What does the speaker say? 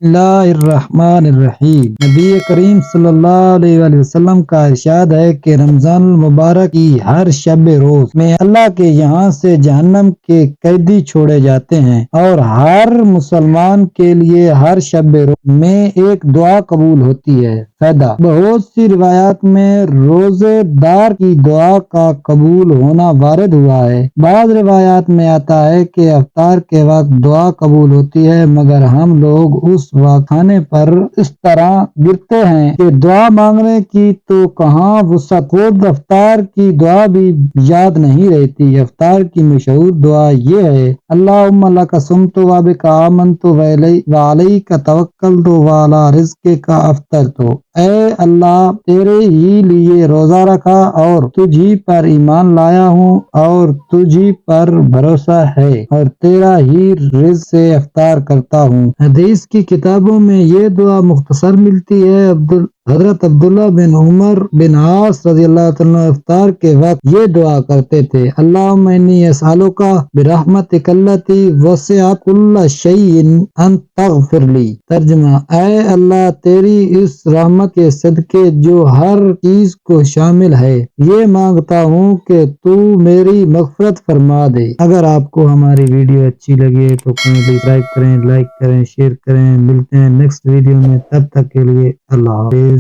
اللہ الرحمن الرحیم۔ نبی کریم صلی اللہ علیہ وآلہ وسلم کا ارشاد ہے کہ رمضان المبارک کی ہر شب روز میں اللہ کے یہاں سے جہنم کے قیدی چھوڑے جاتے ہیں، اور ہر مسلمان کے لیے ہر شب روز میں ایک دعا قبول ہوتی ہے۔ فائدہ: بہت سی روایات میں روزے دار کی دعا کا قبول ہونا وارد ہوا ہے۔ بعض روایات میں آتا ہے کہ افطار کے وقت دعا قبول ہوتی ہے، مگر ہم لوگ اس وقت کھانے پر اس طرح گرتے ہیں کہ دعا مانگنے کی تو کہاں وسعت، خود افطار کی دعا بھی یاد نہیں رہتی۔ افطار کی مشہور دعا یہ ہے: اللہم لک صمت وبک آمنت وعلیک توکلت وعلی رزقک افطرت۔ اے اللہ، تیرے ہی لیے روزہ رکھا اور تجھ ہی پر ایمان لایا ہوں، اور تجھ ہی پر بھروسہ ہے، اور تیرا ہی رزق سے افطار کرتا ہوں۔ حدیث کی کتابوں میں یہ دعا مختصر ملتی ہے۔ حضرت عبداللہ بن عمر بن عاص رضی اللہ عنہ افطار کے وقت یہ دعا کرتے تھے: اللہم انی اسألک برحمتک التی وسعت کل شیء ان تغفر لی۔ ترجمہ: اے اللہ، تیری اس رحمت کے صدقے جو ہر چیز کو شامل ہے، یہ مانگتا ہوں کہ تو میری مغفرت فرما دے۔ اگر آپ کو ہماری ویڈیو اچھی لگے تو سبسکرائب کریں، لائک کریں، شیئر کریں۔ ملتے ہیں نیکسٹ ویڈیو میں، تب تک کے لیے اللہ حافظ۔